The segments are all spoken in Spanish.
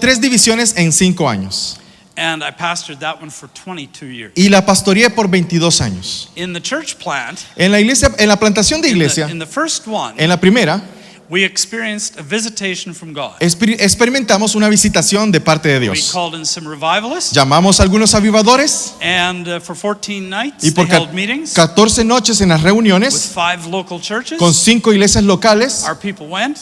3 divisiones en 5 años. And I pastored that one for 22 years. Y la pastoreé por 22 años. In the church plant, En la iglesia, en la plantación de iglesia, in the first one, en la primera, we experienced a visitation from God. experimentamos una visitación de parte de We Dios. called in some revivalists, Llamamos a algunos avivadores and for 14 nights y they por held meetings 14 noches en las with reuniones 5 local churches. con 5 iglesias locales. Our people went,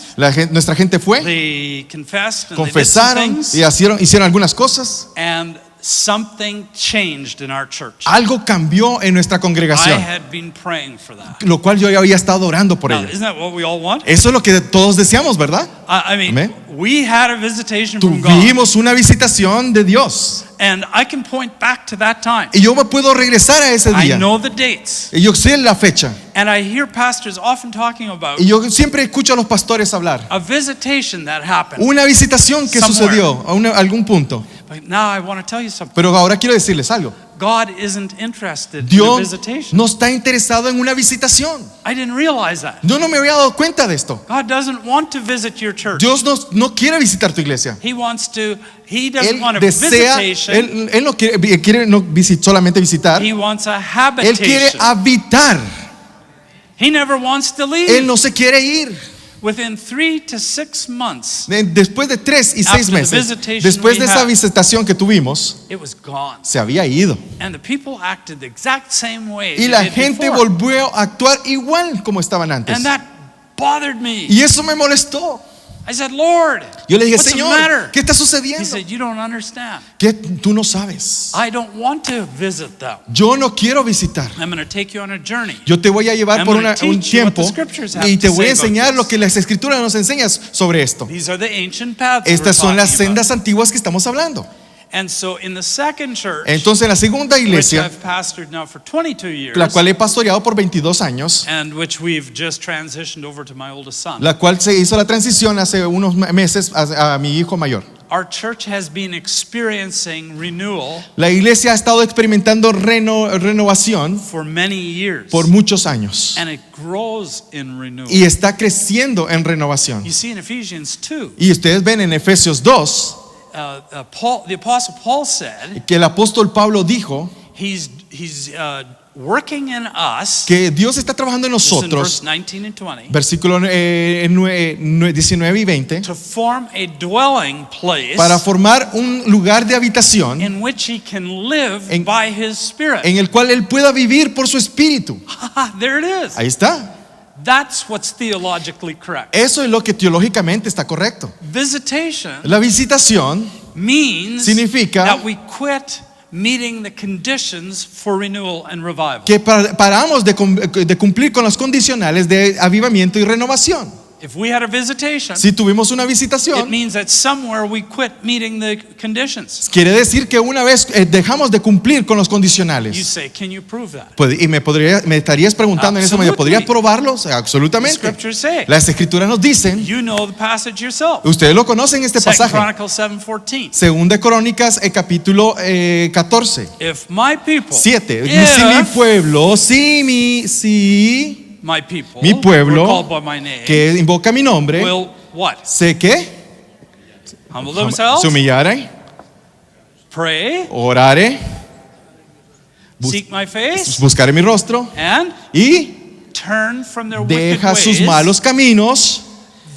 Nuestra gente fue, they confessed, and they did some confesaron things, y hicieron algunas cosas. and something changed in our church. Algo cambió en nuestra I congregación, had been praying for that. lo cual yo ya había estado orando por Now, ello. isn't that what we all want? Eso es lo que todos deseamos, ¿verdad? I mean, Amén. we had a visitation from God, Tuvimos una visitación de Dios. and I can point back to that time. Y yo me puedo regresar a ese I día. know the dates, Y yo sé la fecha. and I hear pastors often talking about Y yo siempre escucho a los pastores hablar. a visitation that happened. Una visitación que Somewhere. sucedió a algún punto. But now I want to tell you something. Pero ahora quiero decirles algo. God isn't interested in a Dios visitation. no está interesado en una visitación. I didn't realize that. Yo no me había dado cuenta de esto. God doesn't want to visit your church. Dios no quiere visitar tu iglesia. He Él doesn't want a desea, visitation. él no quiere no solamente visitar. He wants a Él quiere habitation. habitar. He never wants to Él leave. no se quiere ir. Within 3 to 6 months, Después de 3 y 6 After the meses, visitation después de we esa had. visitación que tuvimos, it was gone. se había ido. And the people acted the exact same way Y they la did gente before. volvió a actuar igual como estaban antes. And that bothered me. Y eso me molestó. I said, Lord, Yo le dije, what's the Señor, matter? ¿qué está He sucediendo? said, you don't understand. ¿Qué tú no sabes? I don't want to visit them. Yo no quiero visitar. I'm going to take you on a journey. Yo te voy a llevar I'm por gonna un teach you what tiempo the scriptures have y te to voy a say about enseñar this. lo que las escrituras nos enseñan sobre esto. These are the ancient paths Estas son we're las talking sendas antiguas que estamos hablando. about. And so in the second church, Entonces, en la segunda which iglesia, I've pastored now for 22 years, la cual he pastoreado por 22 años, and which we've just transitioned over to my oldest son. la cual se hizo la transición hace unos meses a mi hijo mayor. Our church has been experiencing renewal La iglesia ha estado experimentando renovación for many years, por muchos años and it grows in renewal. y está creciendo en renovación. You see in Ephesians 2, Y ustedes ven en Efesios 2 the apostle Paul said que el apóstol Pablo dijo he's working in us. que Dios está trabajando en This is in nosotros, verse 19 and 20, versículos 19 y 20, to form a dwelling place para formar un lugar de habitación in which he can live En- by his spirit. en el cual él pueda vivir por su espíritu. There it is. Ahí está. That's what's theologically correct. Eso es lo que teológicamente está correcto. Visitation La visitación means significa that we quit meeting the conditions for renewal and revival. que paramos de cumplir con los condicionales de avivamiento y renovación. If we had a visitation, Si tuvimos una it visitación, means that somewhere we quit meeting the conditions. quiere decir que una vez dejamos de cumplir con los You condicionales. say, can you prove that? Y me estarías preguntando en ese momento, ¿podrías probarlo? O sea, The absolutamente. scriptures say. Las escrituras nos dicen, You know the passage yourself. ustedes lo conocen este 2 pasaje. Chronicles 7:14. Segunda Crónicas, capítulo 14. If my people, 7. if Si mi pueblo, si my people, mi pueblo, who are called by my name, que invoca mi nombre, will what? sé que Humble themselves, se humillare, pray, orare, seek my face, buscaré mi rostro and y turn from their wicked deja sus ways, malos caminos,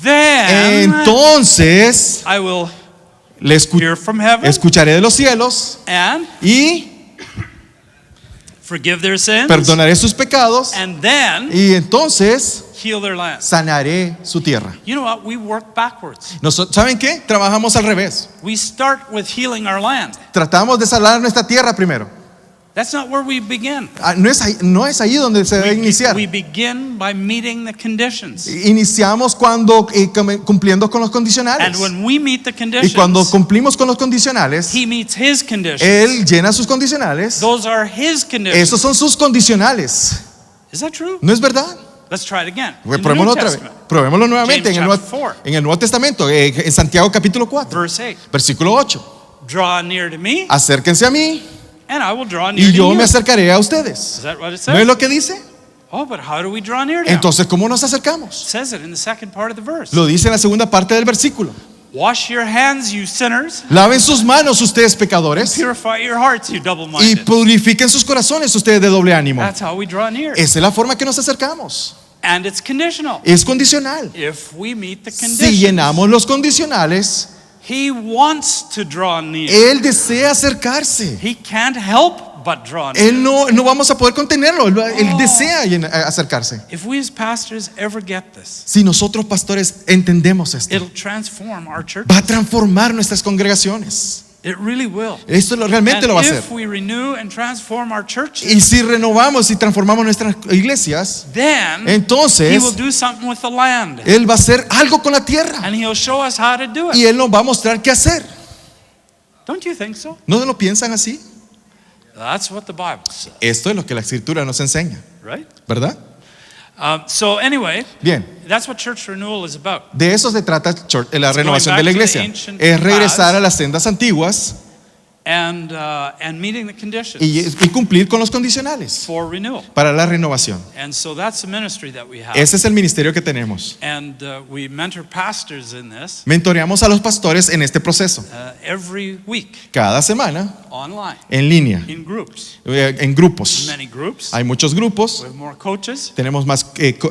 then entonces I will le hear from heaven escucharé de los cielos and y forgive their sins, perdonaré sus pecados and then y entonces heal their land. sanaré su tierra. You know what? We work backwards. ¿Saben qué? Trabajamos al revés. We start with healing our land. Tratamos de sanar nuestra tierra primero. That's not where we begin. No es ahí donde se debe iniciar. We begin by meeting the conditions. Iniciamos cuando cumpliendo con los condicionales. And when we meet the Y conditions, cuando cumplimos con los condicionales, he meets his conditions. Él llena sus condicionales. Those are his conditions. Esos son sus condicionales. Is that true? ¿No es verdad? Let's try it again. In the Probémoslo New otra vez. Testament, Probémoslo nuevamente James en chapter 4. el Nuevo Testamento, en Santiago capítulo 4, verse 8. versículo 8. Draw near to me, Acérquense a mí and I will draw near y to yo you. me acercaré a ustedes. Is that what it ¿No es says? lo que dice? Oh, but how do we draw near to him? Entonces, ¿cómo nos It acercamos? says it in the second part of the verse. Lo dice en la segunda parte del versículo. Wash your hands, you sinners. Laven sus manos ustedes pecadores Purify your hearts, you y double-minded. purifiquen sus corazones ustedes de doble ánimo. That's how we draw near. Esa es la forma que nos acercamos. And it's conditional. Es condicional. If we meet the Si conditions, llenamos los condicionales, He wants to draw near. Él desea acercarse. He can't help but draw near. Él no vamos a poder contenerlo. Él desea acercarse. If we as pastors ever get this, Si nosotros pastores entendemos esto, it'll transform our church. va a transformar nuestras congregaciones. It really will. Esto realmente lo va a And hacer. if we renew and transform our churches, Y si renovamos y transformamos nuestras iglesias, then entonces He will do something with the land. Él va a hacer algo con la tierra And He'll show us how to do y it. Él nos va a mostrar qué hacer. Don't you think so? ¿No lo piensan así? That's what the Bible says, Esto es lo que la Escritura nos enseña, right? ¿verdad? So anyway, Bien, that's what church renewal is about. de eso se trata la renovación de la going back to iglesia. the ancient Es regresar paths. a las sendas antiguas And meeting the conditions y cumplir con los condicionales for renewal. para la renovación. And so that's the ministry that we have. Ese es el ministerio que tenemos. And we mentor pastors in this Mentoreamos a los pastores en este proceso. every week Cada semana online en línea, in groups. en grupos. Many groups. Hay muchos grupos. We have more coaches. Tenemos más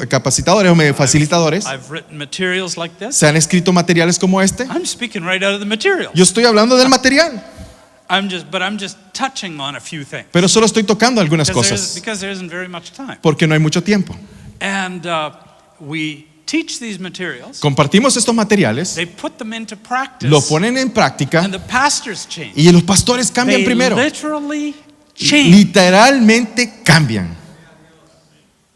capacitadores o facilitadores. I've written materials like this. Se han escrito materiales como este. I'm speaking right out of the material. Yo estoy hablando del material, I'm just touching on a few things. pero solo estoy tocando algunas Because cosas there isn't very much time. porque no hay mucho tiempo. And we teach these materials. Compartimos estos materiales, They put them into practice. lo ponen en práctica And the pastors change. y los pastores cambian They primero. literally change. Literalmente cambian.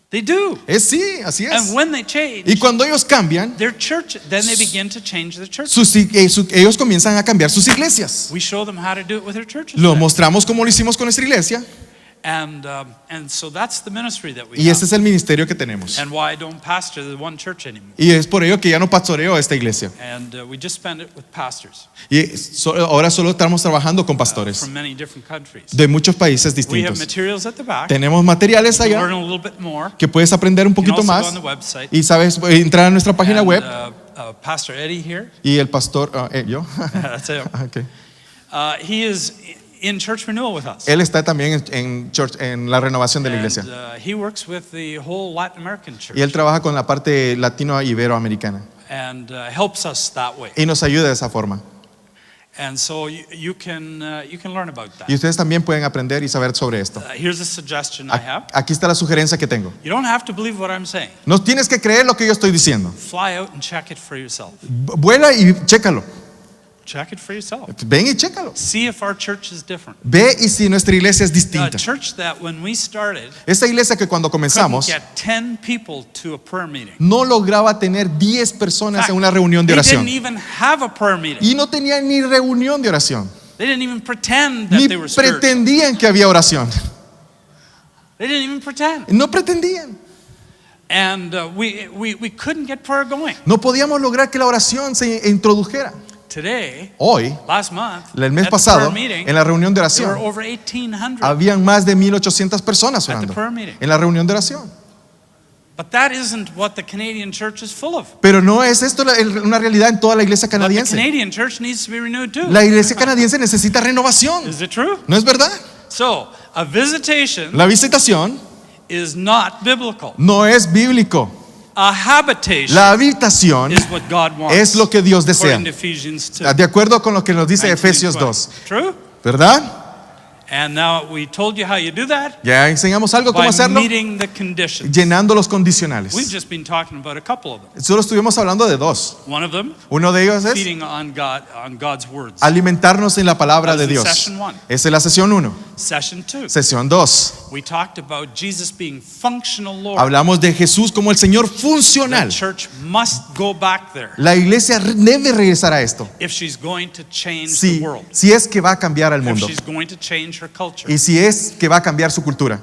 They do. Sí, así es. And when they change, Y cuando ellos cambian, their church, then they begin to change their church. ellos comienzan a cambiar sus iglesias. We show them how to do it with their churches. Lo then. mostramos como lo hicimos con nuestra iglesia And so that's the ministry that we y ese have. es el ministerio que tenemos. And why I don't pastor the one church anymore. Y es por ello que ya no pastoreo esta iglesia. And we just spend it with pastors Y ahora solo estamos trabajando con pastores from many different countries. de muchos países We have distintos. materials at the back. Tenemos materiales You learn allá a little bit more. que puedes aprender un You can poquito also go más on the website. y sabes entrar a nuestra página And, web Pastor Eddie here, y el pastor, yo, that's it. Okay. He is in church renewal with us. Él está también en la renovación de la And, iglesia he works with the whole Latin American church y él trabaja con la parte latino-iberoamericana and helps us that way. y nos ayuda de esa forma. And so you can learn about that. Y ustedes también pueden aprender y saber sobre esto. Here's a suggestion I have. Aquí está la sugerencia que tengo. You don't have to believe what I'm saying. No tienes que creer lo que yo estoy diciendo. Fly out and check it for yourself. Vuela y chécalo. Check it for yourself. Ven y chécalo. See if our church is different. Ve y si nuestra iglesia es A distinta. church that when we started Esta iglesia que cuando couldn't comenzamos get 10 people to a prayer meeting. no lograba tener 10 personas en una reunión de They oración. didn't even have a prayer meeting. Y no tenían ni reunión de oración. They didn't even pretend that Ni they were spiritual. pretendían que había oración. They didn't even pretend. No pretendían. And we couldn't get prayer going. No podíamos lograr que la oración se introdujera. Today, Hoy, last month, el mes at the pasado, prayer meeting, en la reunión de there were oración, over 1,800. habían más de 1,800 personas At the orando prayer meeting. en la reunión de oración. But that isn't what the Canadian church is full of. Pero no es esto una realidad en toda la iglesia But the canadiense. Canadian church needs to be renewed too. La iglesia canadiense necesita renovación. Is it true? ¿No es verdad? So, a visitation La visitación is not biblical. no es bíblico. A habitation La habitación is what God wants. es lo que Dios desea. According to Ephesians 2. De acuerdo con lo que nos dice 19, Efesios 20. 2. True? ¿Verdad? And now we told you how you do that Ya enseñamos algo cómo by hacerlo. meeting the conditions. Llenando los condicionales. We've just been talking about a couple of them. Solo estuvimos hablando de dos. One of them, Uno de ellos es feeding on God's words. alimentarnos en la palabra That de was in Dios. session one. Esa es la sesión 1. Session 2, Sesión 2. we talked about Jesus being functional Lord. Hablamos de Jesús como el Señor The funcional. church must go back there La iglesia debe regresar a esto. if she's going to change Si, the world, si es que va a cambiar al if mundo. she's going to change her culture. Y si es que va a cambiar su cultura.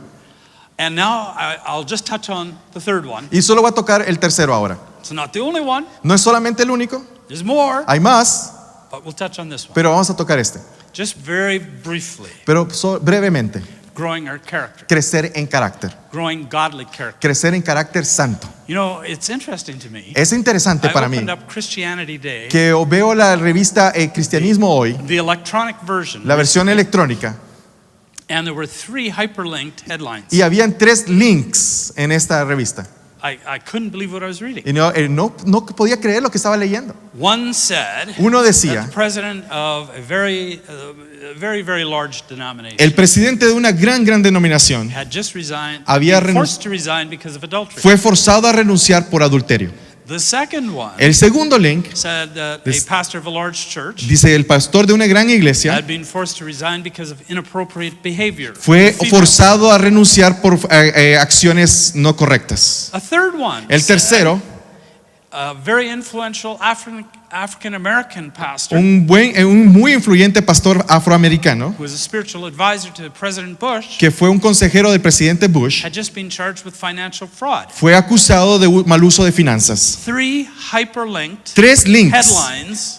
And now I'll just touch on the third one. Y solo va a tocar el tercero ahora. It's not the only one. No es solamente el único. There's more, Hay más, but we'll touch on this one. pero vamos a tocar este. Just very briefly. Pero brevemente. growing our character, crecer en carácter, growing godly character. crecer en carácter santo. You know, it's interesting to me. Es interesante I para mí opened up Christianity Day, que veo la revista Cristianismo Hoy, the electronic version, la versión electrónica, and there were 3 hyperlinked headlines. y habían 3 links en esta revista. I couldn't believe what I was reading. Y no podía creer lo que estaba leyendo. One said Uno that decía, the president of a very large denomination el presidente de una gran denominación had just resigned, había been forced to resign because of adultery. fue forzado a renunciar por adulterio. The second one El segundo link said that This- a pastor of a large church dice, el pastor de una gran iglesia had been forced to resign because of inappropriate behavior. fue Female. forzado a renunciar por acciones no correctas. A third one El said, tercero, a very influential African American pastor un muy influyente pastor afroamericano who was a spiritual advisor to President Bush que fue un consejero del presidente Bush, had just been charged with financial fraud. fue acusado de mal uso de finanzas. 3 hyperlinked 3 links headlines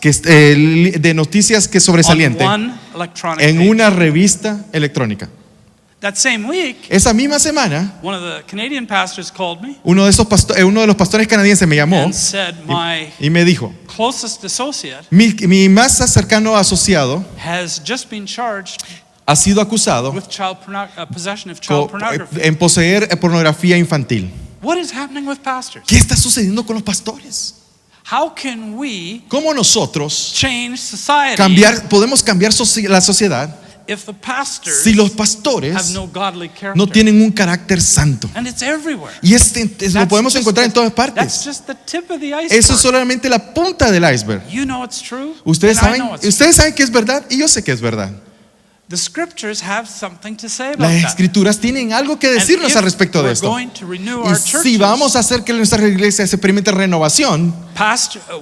de noticias que on sobresaliente one electronic en page. una revista electrónica. That same week, Esa misma semana, one of the Canadian pastors called me uno de los pastores canadienses me llamó and said, my y me dijo, closest associate mi más cercano asociado has just been charged ha sido acusado with possession of child pornography. en poseer pornografía infantil. What is happening with pastors? ¿Qué está sucediendo con los pastores? How can we ¿Cómo nosotros change society podemos cambiar la sociedad if the pastors si los have pastores no godly character? no tienen un carácter santo? And it's everywhere. Y lo podemos encontrar en todas That's partes. just the tip of the iceberg. Eso es solamente la punta del iceberg. You know it's true. Ustedes and I know it's ustedes saben que es verdad y yo sé que es verdad. true. The scriptures have something to say about Las that. escrituras tienen algo que And decirnos if al respecto de we're esto. going to renew Y our si churches, vamos a hacer que nuestra iglesia se experimente renovación,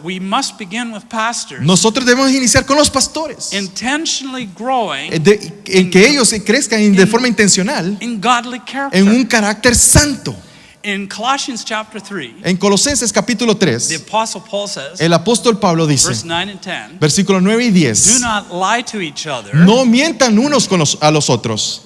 we must begin with pastors nosotros debemos iniciar con los pastores. intentionally growing En que ellos crezcan de forma intencional in godly character. en un carácter santo. In Colossians chapter 3, En Colosenses capítulo the 3, apostle Paul says, el apóstol Pablo dice, verse 9 and 10, versículos 9 y do 10, not lie to each other. no mientan unos a los otros.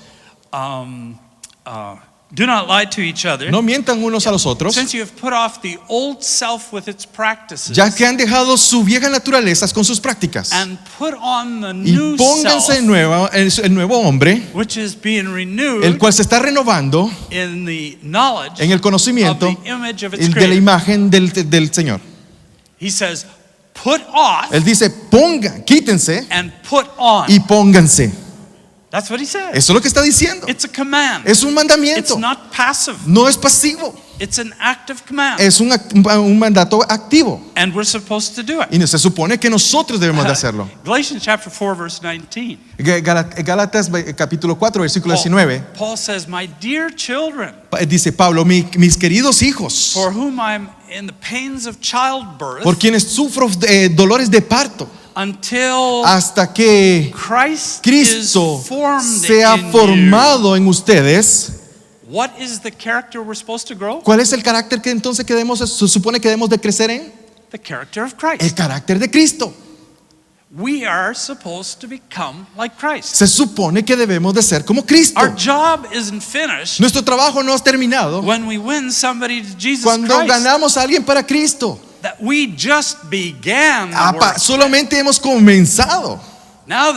Do not lie to each other. No mientan unos a los otros, Since you have put off the old self with its practices ya que han dejado su vieja naturaleza con sus prácticas. and put on the Y new pónganse self, el nuevo hombre, which is being renewed el cual se está renovando in the knowledge en el of conocimiento the image of its de la creator. imagen del Señor. He says, put off Él dice, quítense and put on. y pónganse. That's what he says. Eso es lo que está diciendo. It's a command. Es un mandamiento. It's not passive. No es pasivo. It's an active command. Es un mandato activo. And we're supposed to do it. Y se supone que nosotros debemos de hacerlo. Galatians chapter 4 verse 19. Gálatas capítulo 4 versículo 19 Paul says, my dear children, dice Pablo, mis queridos hijos, for whom I'm in the pains of childbirth, por quienes sufro dolores de parto, until hasta que Christ Cristo is formed sea in formado en ustedes. you. What is the character we're supposed to grow? ¿Cuál es el carácter que entonces se supone que debemos de crecer en? The character of El Christ. carácter de Cristo. We are supposed to become like Christ. Se supone que debemos de ser como Cristo. Our job isn't finished Nuestro trabajo no ha terminado when we win somebody to Jesus cuando Christ. ganamos a alguien para Cristo. That we just began the work. Solamente hemos comenzado. Now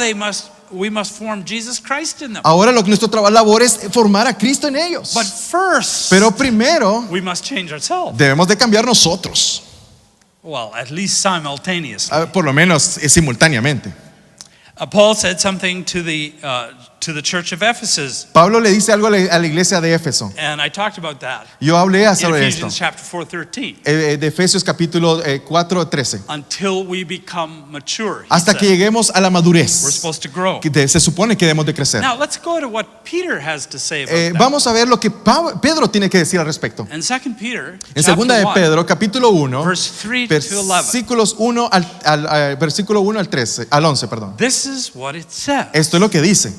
we must form Jesus Christ in them. Ahora nuestro labor es formar a Cristo en ellos. But first, Pero primero we must change ourselves. debemos de cambiar nosotros, Well, at least simultaneously. por lo menos simultáneamente. Paul said something to the church of Ephesus, Pablo le dice algo a la iglesia de Éfeso. and I talked about that Yo hablé in sobre esto. Ephesians chapter 4:13. De Efesios capítulo 4:13. Until we become mature, he Hasta said. que lleguemos a la We're madurez. supposed to grow. Se supone que debemos de crecer. Now let's go to what Peter has to say about that. Vamos a ver lo que Pedro tiene que decir al respecto. In 2 Peter, En segunda de chapter 1, Pedro, capítulo 1, verse 3 to 11. versículos 1 versículo 1 al 11, perdón. This is what it says. Esto es lo que dice.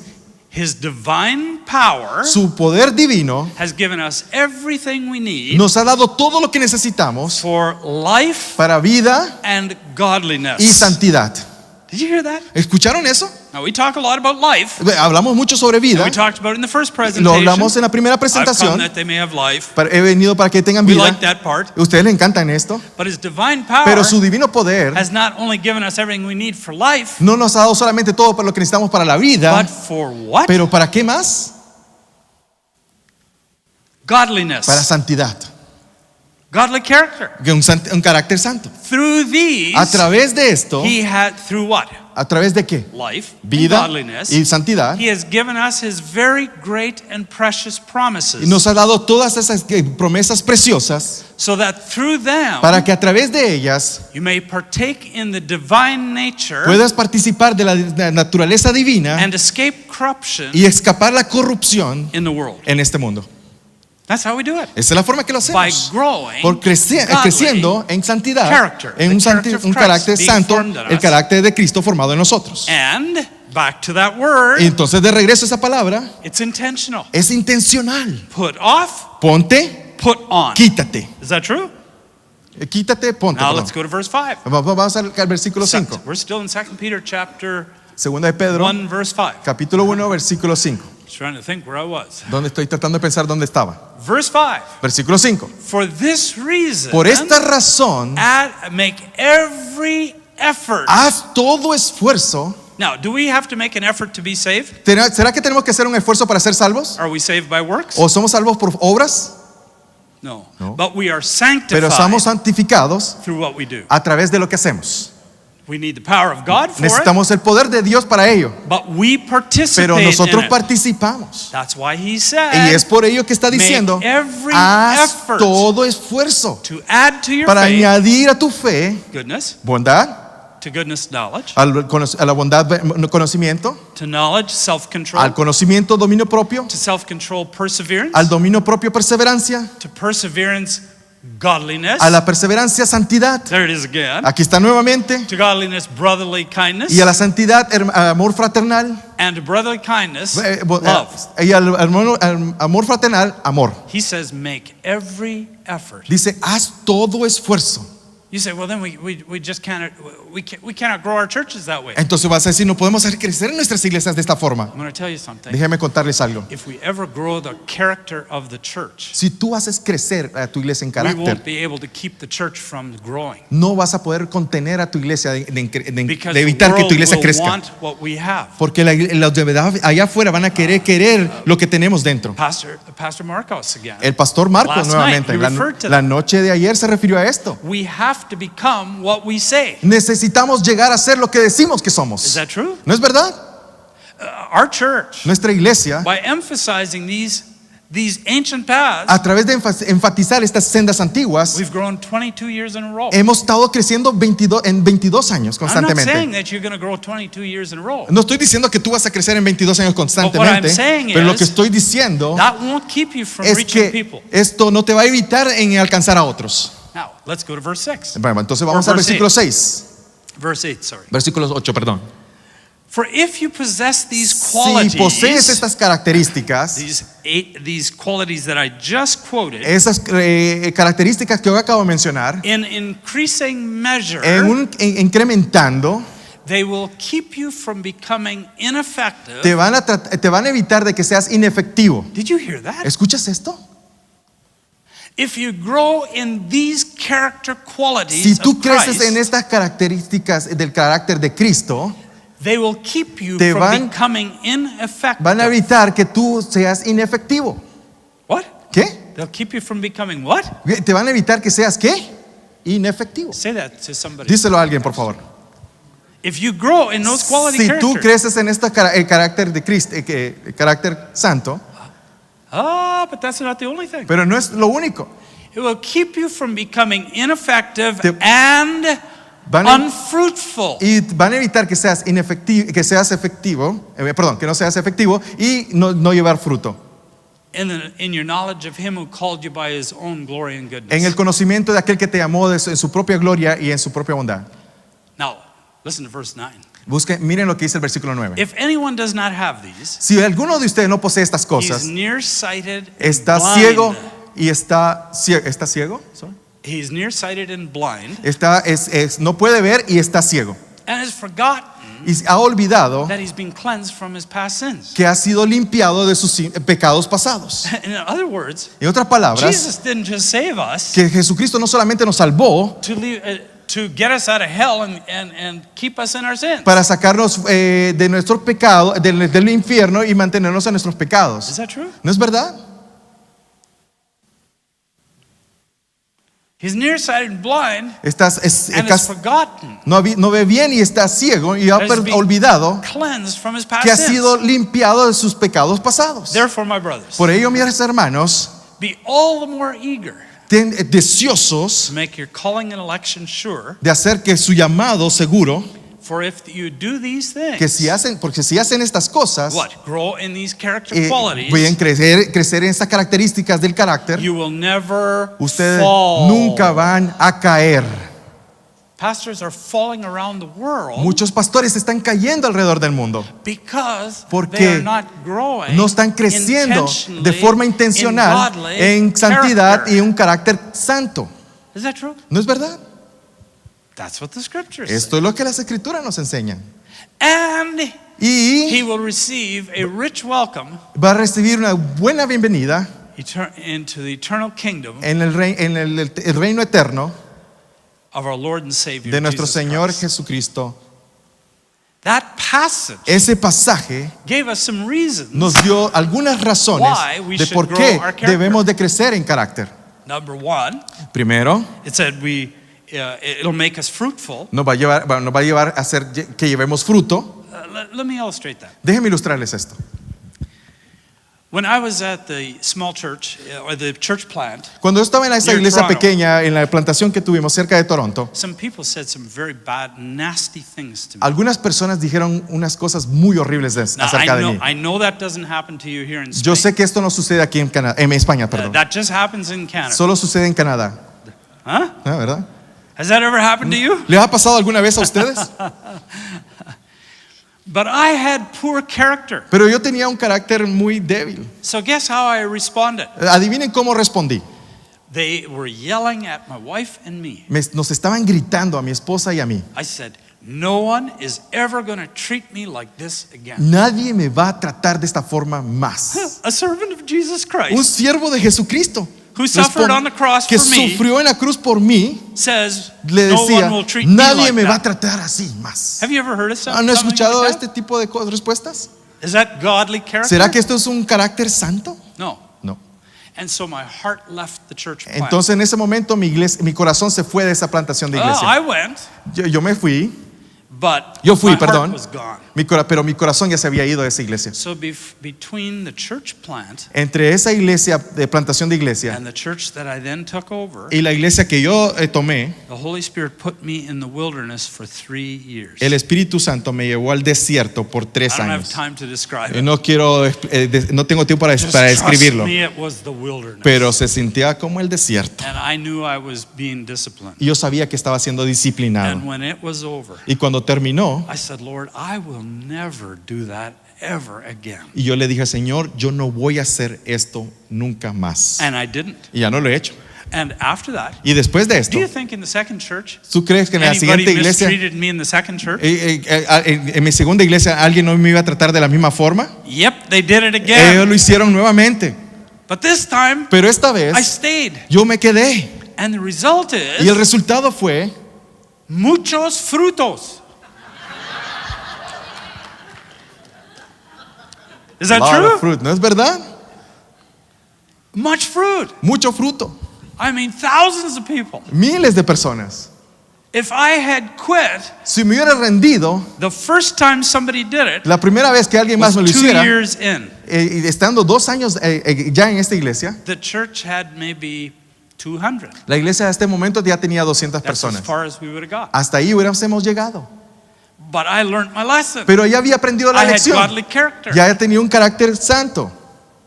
His divine power Su poder divino has given us everything we need nos ha dado todo lo que necesitamos for life para vida and godliness. y santidad. Did you hear that? ¿Escucharon eso? Now we talk a lot about life. Hablamos mucho sobre And vida. we talked about it in the first Lo presentation. hablamos en la primera I've come presentación. that they may have life. He venido para que tengan We vida. like that part. A ustedes les encantan esto. But his divine power Pero su divino poder has not only given us everything we need for life, no nos ha dado solamente todo para lo que necesitamos para la vida, but for what? pero ¿para qué más? Godliness. Para santidad. Godly character. Un carácter santo. Through these, A través de esto, he had, through what? ¿a través de qué? Life, and Vida godliness. y santidad. He has given us his very great and precious promises, Y nos ha dado todas esas promesas preciosas so that through them para que a través de ellas you may partake in the divine nature puedas participar de la naturaleza divina and escape corruption y escapar la corrupción in the world. en este mundo. That's how we do it. Esa es la forma que lo By hacemos. growing Por creciendo godly en santidad, character, en the character of un Christ carácter being santo, formed in el us. carácter de Cristo formado en nosotros. And back to that word, Y entonces de regreso a esa palabra, it's intentional. es intencional. Put off, Ponte, put on. quítate. Is that true? Quítate, ponte. Now perdón. let's go to verse 5. Vamos al versículo 5. We're still in 2 Peter chapter Segunda de Pedro, 1 verse 5. capítulo 1, versículo 5. Just trying to think where I was. Donde estoy tratando de pensar dónde estaba. Verse 5. Versículo 5. For this reason, Por esta razón, make every effort. haz todo esfuerzo. Now, do we have to make an effort to be saved? ¿Será que tenemos que hacer un esfuerzo para ser salvos? Are we saved by works? ¿O somos salvos por obras? No. No. But we are Pero sanctified somos santificados through what we do. a través de lo que hacemos. We need the power of God for it, Necesitamos el poder de Dios para ello. but we participate Pero nosotros in it. participamos. That's why he Y said, es por ello que está diciendo, every haz effort todo esfuerzo to add to your para faith añadir a tu fe goodness, bondad, to goodness knowledge, a la bondad conocimiento, to knowledge self-control, al conocimiento dominio propio, to self-control perseverance, al dominio propio perseverancia, to perseverance godliness. a la perseverancia santidad. There it is again. Aquí está nuevamente. To godliness brotherly kindness, Y a la santidad amor fraternal. and to brotherly kindness Love. love. Y al amor fraternal, amor. He says make every effort. Dice, haz todo esfuerzo. You say, well, then we just cannot we cannot grow our churches that way. Entonces vas a decir, no podemos hacer crecer nuestras iglesias de esta forma. I'm going to tell you something. Déjeme contarles algo. If we ever grow the character of the church, Si tú haces crecer a tu iglesia en we won't carácter, be able to keep the church from growing. no vas a poder contener a tu iglesia Because de evitar the que tu world iglesia will crezca. want what we have. Porque los de verdad allá afuera van a querer lo que tenemos dentro. Pastor Marcos again. El pastor Marcos Last nuevamente, night, he referred to la noche de ayer se refirió a esto. We have to become what we say. Necesitamos llegar a ser lo que decimos que Is somos. that true? ¿No es verdad? Our church, Nuestra iglesia, by emphasizing these ancient paths, a través de enfatizar estas sendas antiguas, we've grown 22 years in a row. hemos estado creciendo en 22 años I'm not saying constantemente. that you're going to grow 22 years in a row. No estoy diciendo que tú vas a crecer en 22 años constantemente, saying pero lo is, que estoy diciendo That won't keep you from es reaching que people. esto no te va a evitar en alcanzar a otros. Now, let's go to verse 6. Bueno, entonces vamos al verse versículo 6, Verse 8, sorry. versículo 8, perdón. For if you possess these Si qualities, posees estas características, these qualities that I just quoted, esas características que yo acabo de mencionar, in increasing measure, incrementando, they will keep you from becoming ineffective. te van a evitar de que seas inefectivo. Did you hear that? ¿Escuchas esto? If you grow in these character qualities Si tú of creces Christ, en estas características del carácter de Cristo, they will keep you te from van- becoming ineffective. van a evitar que tú seas inefectivo. What? ¿Qué? They'll keep you from becoming what? Te van a evitar que seas ¿qué? Inefectivo. Say that to somebody. Díselo a alguien, por favor. If you grow in those quality Si tú characters, creces en el carácter de Cristo, el carácter santo, but that's not the only thing. pero no es lo único. It will keep you from becoming ineffective Te- and Van a- unfruitful. Y van a evitar que seas inefectivo, que no seas efectivo y no llevar fruto. In your knowledge of him who called you by his own glory and goodness. En el conocimiento de aquel que te llamó en su propia gloria y en su propia bondad. Now, listen to verse 9. Miren lo que dice el versículo 9. If anyone does not have these, Si alguno de ustedes no posee estas he's cosas, nearsighted and está blind. ciego y está ciego. Sorry. He's nearsighted and blind No puede ver y está ciego. and has forgotten y ha olvidado that he's been cleansed from his past sins. que ha sido limpiado de sus pecados pasados. In other words, En otras palabras, Jesus didn't just save us que Jesucristo no solamente nos salvó to get us out of hell and keep us in our sins. para sacarnos de nuestros pecados, del infierno y mantenernos en nuestros pecados. Is that true? ¿No es verdad? He's nearsighted and blind and is forgotten. No ve bien y está ciego y ha That has been olvidado cleansed from his past que ha sins. sido limpiado de sus pecados pasados. Therefore, my brothers, Por ello, mis hermanos, be all the more eager deseosos to make your calling and election sure. de hacer que su llamado seguro, For if you do these things, porque si hacen estas cosas, what? Grow in these character qualities, pueden crecer en estas características del carácter, you will never ustedes fall. nunca van a caer. Pastors are falling around the world Muchos pastores están cayendo alrededor del mundo because porque they are not growing no están creciendo de forma intencional in godly en santidad character. y un carácter santo. Is that true? ¿No es verdad? That's what the scriptures say. Esto es lo que las escrituras nos enseñan. And Y he will receive a rich welcome va a recibir una buena bienvenida into the eternal kingdom en el reino eterno of our Lord and Savior de nuestro Jesus Señor Christ. Jesucristo. That passage Ese pasaje gave us some reasons. nos dio algunas razones Why we de should por grow qué our character. debemos de crecer en carácter. Number one, Primero, it said it'll make us fruitful. nos va a llevar a hacer que llevemos fruto. Let me illustrate that. Déjenme ilustrarles esto. When I was at the small church, or the church plant, Cuando yo estaba en esa Near iglesia Toronto. pequeña, en la plantación que tuvimos cerca de Toronto, some people said some very bad, nasty things to me. algunas personas dijeron unas cosas muy horribles Now, acerca de mí. I know that doesn't happen to you here in Spain. Yo sé que esto no sucede aquí en España, perdón. That just happens in Canada. Solo sucede en Canadá. Huh? ¿Ah, ¿verdad? Has that ever happened to you? ¿Les ha pasado alguna vez a ustedes? But I had poor character. Pero yo tenía un carácter muy débil. So guess how I responded? Adivinen cómo respondí. They were yelling at my wife and me. Nos estaban gritando a mi esposa y a mí. I said, no one is ever going to treat me like this again. Nadie me va a tratar de esta forma más. A servant of Jesus Un Christ siervo de Jesucristo who suffered on the cross que for me sufrió en la cruz por mí, says, le no one decía, will treat me nadie like me va a that. tratar así más. Have you ever heard of ¿Han something escuchado like este that? tipo de respuestas? Is that godly character? ¿Será que esto es un carácter santo? No. No. And so my heart left the church plant. Entonces en ese momento mi corazón se fue de esa plantación de I iglesia. went, Yo me fui, but yo fui, my heart perdón, was gone. pero mi corazón ya se había ido de esa iglesia. So between the church plant Entre esa iglesia de plantación de iglesia and the church that I then took over, y la iglesia que yo tomé, the Holy Spirit put me in the wilderness for 3 years. el Espíritu Santo me llevó al desierto por I 3 don't have años. time to describe Y it. no tengo tiempo para Just describirlo, trust me, it was the wilderness. pero se sentía como el desierto. And I knew I was being disciplined. Y yo sabía que estaba siendo disciplinado. And when it was over, Y cuando terminó, I said, Lord, I will never do that ever again. y yo le dije, Señor, yo no voy a hacer esto nunca más. And I didn't. Y ya no lo he hecho. And after that, Y después de do esto, you think in the second church, ¿tú crees que en la anybody siguiente iglesia, mistreated me in the second church? en mi segunda iglesia, alguien no me iba a tratar de la misma forma? Yep, they did it Ellos again. lo hicieron nuevamente. But this time, Pero esta I vez, stayed. yo me quedé. And the result Y el is resultado fue muchos frutos. Is that lot of true? fruit, ¿no es verdad? Much fruit. Mucho fruto. I mean, thousands of people. Miles de personas. If I had quit, Si me hubiera rendido, the first time somebody did it la primera vez que alguien más was me lo 2 hiciera, years in. y estando 2 años ya en esta iglesia, The church had maybe 200. la iglesia en este momento ya tenía 200 That's as personas. far as we would have got. Hasta ahí hemos llegado. But I learned my lesson. Pero ya había aprendido la I had lección. godly character. Ya tenía un carácter santo.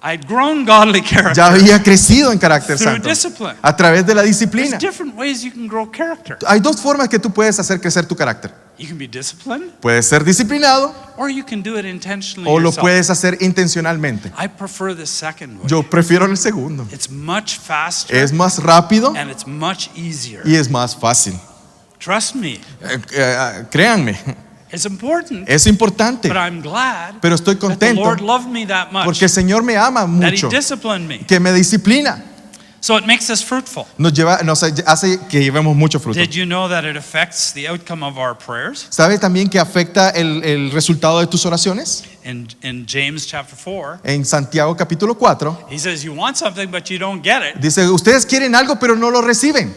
I had grown godly character. Ya había crecido en carácter Through santo. discipline. A través de la There's disciplina. different ways you can grow character. Hay 2 formas que tú puedes hacer crecer tu carácter. You can be disciplined, Puedes ser disciplinado or you can do it intentionally o lo yourself. puedes hacer intencionalmente. I prefer the second way. Yo prefiero el segundo. It's much faster Es más rápido and it's much easier. y es más fácil. Trust me, Créanme, It's important, Es importante, but I'm glad pero estoy that the contento Lord loved me that much, porque el Señor me ama that mucho, He disciplined me. que me disciplina. So it makes us fruitful. Nos hace que llevemos mucho fruto. Did you know that it affects the outcome of our prayers? ¿Sabe también que afecta el resultado de tus oraciones? In James chapter 4, En Santiago capítulo 4 he says, you want something, but you don't get it dice, ustedes quieren algo pero no lo reciben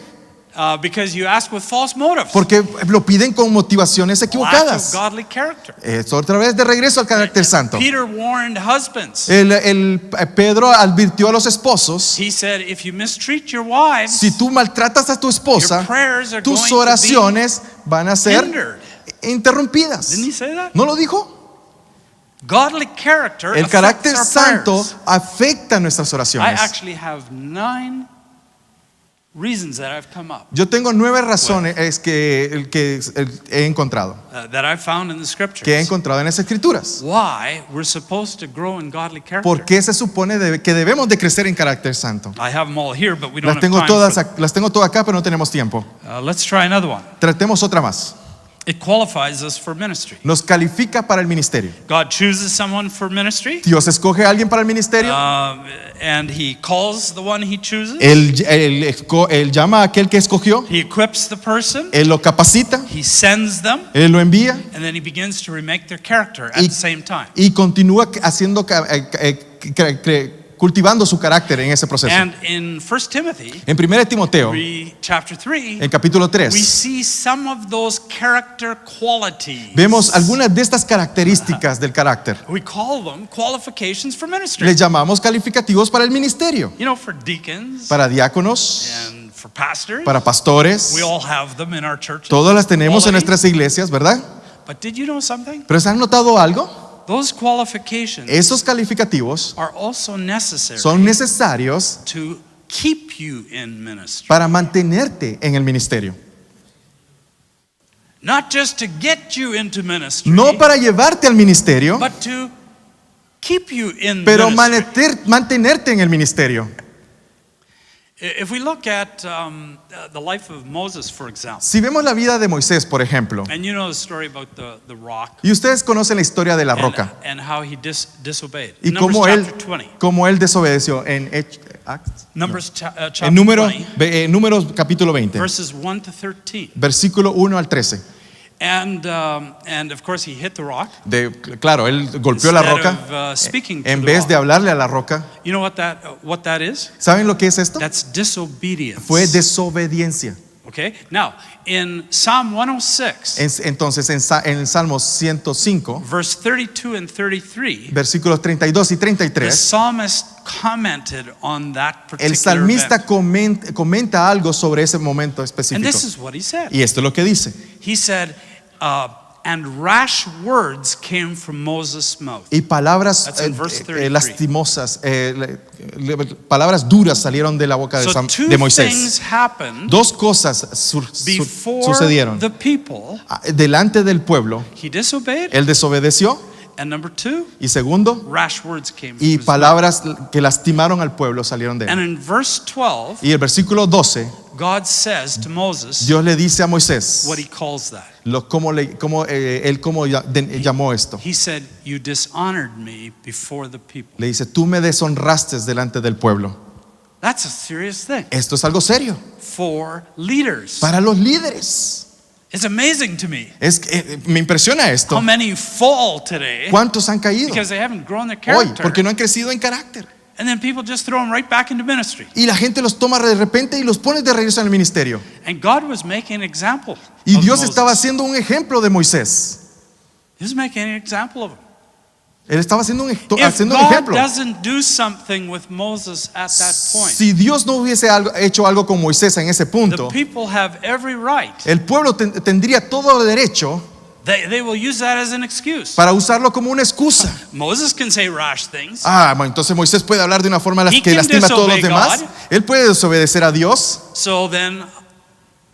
because you ask with false motives. porque lo piden con motivaciones Lack of equivocadas. godly character. Otra vez de regreso al carácter santo. Peter warned husbands. Pedro advirtió a los esposos, He said, if you mistreat your wives, si tú maltratas a tu your esposa, prayers are tus going to oraciones van a be ser hindered. interrumpidas. Didn't he say that? ¿No lo dijo? Godly character El affects carácter our santo prayers. afecta nuestras I oraciones. actually have 9 reasons that I've come up, Yo tengo 9 razones que he encontrado, that I've found in the scriptures, que he encontrado en las escrituras. why we're supposed to grow in godly character. ¿Por qué se supone que debemos de crecer en carácter santo? I have them all here, but we don't Las have tengo time todas, for them. las tengo todas acá, pero no tenemos tiempo. Let's try another one. Tratemos otra más. It qualifies us for ministry. Nos califica para el ministerio. God chooses someone for ministry, Dios escoge a alguien para el ministerio. and He calls the one He chooses. Él llama a aquel que escogió. He equips the person. Él lo capacita. He sends them, Él lo envía and then He begins to remake their character at Y- the same time. y continúa haciendo, cultivando su carácter en ese proceso. And in 1 Timothy, En 1 Timoteo, chapter 3, en capítulo we 3, see some of those character qualities. vemos algunas de estas características del carácter. We call them qualifications for ministry. Les llamamos calificativos para el ministerio. You know, for deacons Para diáconos, and for pastors, para pastores, we all have them in our churches. todas las tenemos All en of these. nuestras iglesias, ¿verdad? But did you know something? Pero ¿se han notado algo? Those qualifications Esos calificativos are also necessary son necesarios to keep you in ministry. para mantenerte en el ministerio. Not just to get you into ministry, No para llevarte al ministerio, but to keep you in pero ministry. mantenerte en el ministerio. If we look at the life of Moses, for example, Si vemos la vida de Moisés, por ejemplo, and you know the story about the rock y ustedes conocen la historia de la roca and how he disobeyed. y Numbers chapter 20. cómo él desobedeció en Numbers chapter en 20, Números capítulo 20, verses 1 to 13. versículo 1 al 13. And of course he hit the rock. Claro, él golpeó la Instead roca of, speaking to en the vez rock. de hablarle a la roca. You know what that is? ¿Saben lo que es esto? That's disobedience. Fue desobediencia. Okay? Now, in Psalm 106, Entonces, en el Salmo 105, verse 32 and 33, versículos 32 y the 33, psalmist commented on that el particular salmista event. comenta algo sobre ese momento And específico. this is what he said. Y esto es lo que dice. He said, and rash words came from Moses' mouth. Y palabras That's in verse 33. lastimosas, palabras duras salieron de la boca So two de Moisés. things happened Dos cosas before sucedieron. the people. Delante del pueblo, He disobeyed. él desobedeció. And number 2, Y segundo, rash words came from y his mouth. palabras que lastimaron al pueblo salieron de And él. in verse 12, Y el versículo 12, God says to Moses Dios le dice a Moisés what he calls that. cómo llamó esto. He said, you dishonored me before the people. Le dice, tú me deshonraste delante del pueblo. That's a serious thing Esto es algo serio for leaders. para los líderes. It's amazing to me Me impresiona esto. how many fall today ¿Cuántos han caído because they haven't grown their hoy? character. Porque no han crecido en carácter. And then people just throw them right back into ministry. Y la gente los toma de repente y los pone de regreso en el ministerio. And God was making an example Y of Dios Moses. estaba haciendo un ejemplo de Moisés. He was making an example of him. Él estaba haciendo un If ejemplo. God doesn't do something with Moses at that point, Si Dios no hubiese hecho algo con Moisés en ese the punto, people have every right. el pueblo tendría todo el derecho They will use that as an excuse. para usarlo como una excusa. Moses can say rash things. Bueno, entonces Moisés puede hablar de una forma He que can lastima a todos los disobey demás. God. Él puede desobedecer a Dios. So then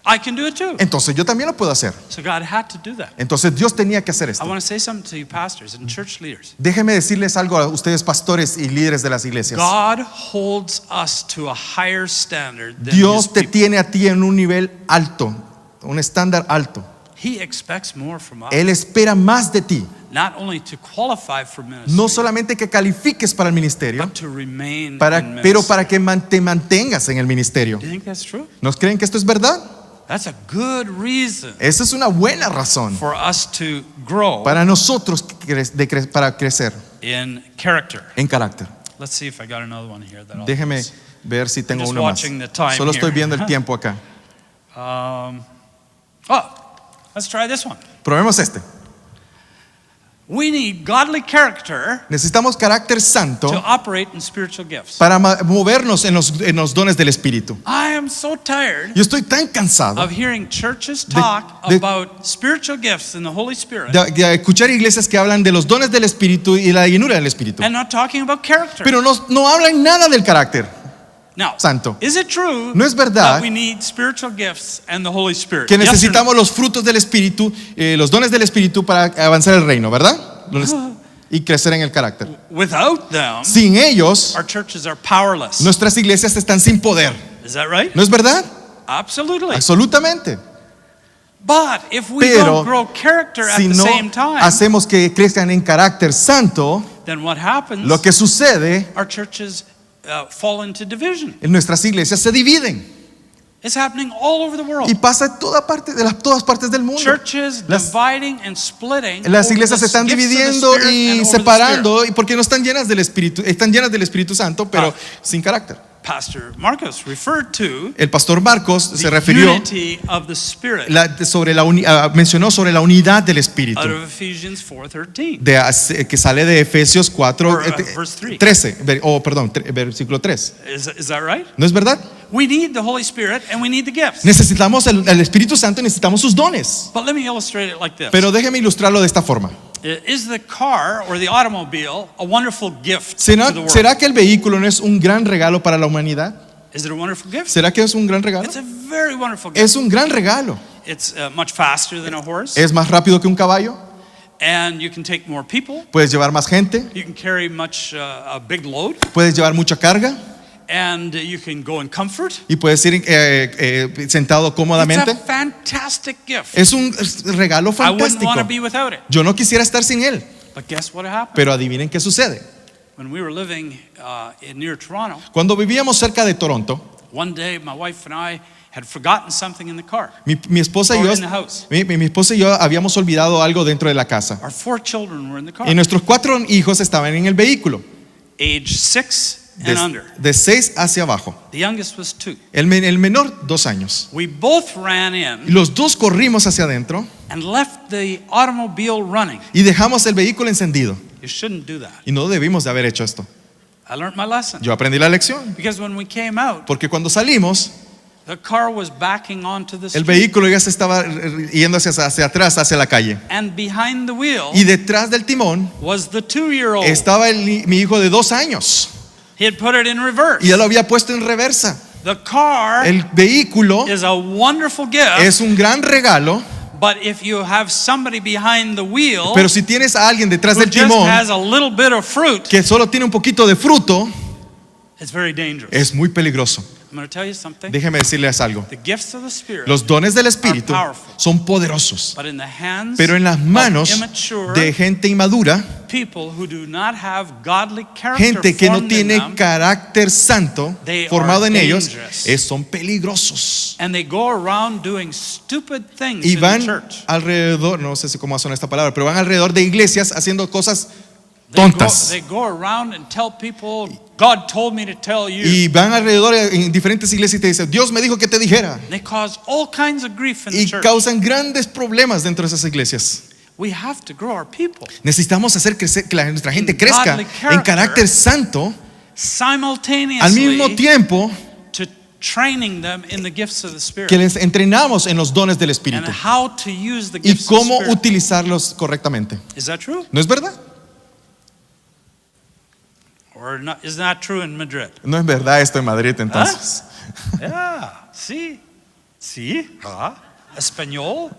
I can do it too. Entonces yo también lo puedo hacer. So God had to do that. Entonces Dios tenía que hacer I esto. want to say something to you pastors and church leaders. Déjenme decirles algo a ustedes pastores y líderes de las iglesias. God holds us to a higher standard than his Dios te people. tiene a ti en un nivel alto, un estándar alto. He expects more from us. Él espera más de ti. Not only to qualify for ministry, No solamente que califiques para el ministerio, but to remain in pero ministry. para que te mantengas en el ministerio. Do you think that's true? ¿No creen que esto es verdad? That's a good reason Esa es una buena razón for us to grow para nosotros para crecer in character. en carácter. Let's see if I got another one here that I'll Déjeme use. ver si tengo just uno más. watching the time Solo estoy here. viendo el tiempo acá. Let's try this one. Probemos este. We need godly character Necesitamos carácter to santo operate in spiritual gifts. para movernos en los dones del Espíritu. I am so tired Yo estoy tan cansado of hearing churches talk de- about spiritual gifts in the Holy Spirit de escuchar iglesias que hablan de los dones del Espíritu y la llenura del Espíritu, and not talking about character. pero no hablan nada del carácter Now, santo. is it true No es verdad that we need spiritual gifts and the Holy Spirit? Que Yes or no? necesitamos los frutos del Espíritu, los dones del Espíritu para avanzar el reino, ¿verdad? Y crecer en el carácter. Without them, Sin ellos, our churches are powerless. nuestras iglesias están sin poder. Is that right? ¿No es verdad? Absolutely. Absolutamente. But if we Pero don't grow character at Si the no same time, hacemos que crezcan en carácter santo, then what happens? lo que sucede Our churches fall into division. en nuestras iglesias se dividen. It's happening all over the world. Y pasa en todas partes del mundo. Churches Las- dividing and splitting. Las over iglesias the se están gifts of the dividiendo Spirit and y over the separando y porque no están llenas del Espíritu, están llenas del Espíritu Santo, pero Ah. sin carácter. Spirit. Pastor Marcos referred to El pastor Marcos se the refirió unity of the Spirit mencionó sobre la unidad del Espíritu, out of Ephesians 4:13. que sale de Efesios 4, Or, verse 3. 13, versículo 3. Is that right? ¿No es verdad? We need the Holy Spirit and we need the gifts. Necesitamos el Espíritu Santo y necesitamos sus dones. But let me illustrate it like this. Pero déjeme ilustrarlo de esta forma. Is the car or the automobile a wonderful gift to the world? ¿Será que el vehículo no es un gran regalo para la humanidad? Is it a wonderful gift? ¿Será que es un gran regalo? It's a very wonderful gift. Es un gran regalo. It's much faster than a horse, Es más rápido que un caballo. and you can take more people. Puedes llevar más gente. You can carry a big load, Puedes llevar mucha carga. and you can go in comfort. Y puedes ir sentado It's cómodamente. a fantastic gift. Es un regalo I wouldn't fantástico. want to be without it. Yo no quisiera estar sin él. But guess what happened? Pero adivinen qué sucede. When we were living near Toronto, Cuando vivíamos cerca de Toronto, one day my wife and I had forgotten something in the car. mi esposa y Or yo, in the house. mi esposa y yo habíamos olvidado algo dentro de la casa. Our 4 children were in the car, Y nuestros 4 hijos estaban en el vehículo, age 6 and under. de 6 hacia abajo. The youngest was 2. El menor, 2 años. We both ran Y in los dos corrimos hacia adentro and left the automobile running. y dejamos el vehículo encendido. You shouldn't do that. Y no debimos de haber hecho esto. I learned my lesson. Yo aprendí la lección. Because when we came out, Porque cuando salimos, the car was backing onto the el street. vehículo ya se estaba yendo hacia atrás, hacia la calle. And behind the wheel Y detrás del timón was the 2-year-old. estaba mi hijo de 2 años. He had put it in reverse. Y ya lo había puesto en reversa. The car El vehículo is a wonderful gift, es un gran regalo, but if you have somebody behind the wheel pero si tienes a alguien detrás who del just timón has a little bit of fruit, que solo tiene un poquito de fruto, it's very dangerous. es muy peligroso. I'm going to tell you something. Déjeme decirles algo. The gifts of the Spirit, Los dones del Espíritu are powerful. son poderosos, but in the hands pero en las manos of immature de gente inmadura, people who do not have godly character gente que no formed in tiene them, carácter santo They formado are en ellos, dangerous. son peligrosos. and they go around doing stupid things Y in the van church. alrededor, no sé si cómo suena esta palabra, pero van alrededor de iglesias haciendo cosas They go, tontas. they go around and tell people, God told me to tell you. Y van alrededor en diferentes iglesias y te dicen, Dios me dijo que te dijera. They cause all kinds of grief in the Y church. causan grandes problemas dentro de esas iglesias. We have to grow our people Necesitamos hacer crecer, que nuestra gente In crezca godly character. en carácter santo, simultaneously al mismo tiempo to training them in the gifts of the Spirit que les entrenamos en los dones del and Espíritu how to use the y gifts of the cómo Spirit. utilizarlos correctamente. Is that true? ¿No es verdad? Or not, is that true in Madrid? No es verdad esto en Madrid entonces. Yeah, sí. Sí. Ah. Español.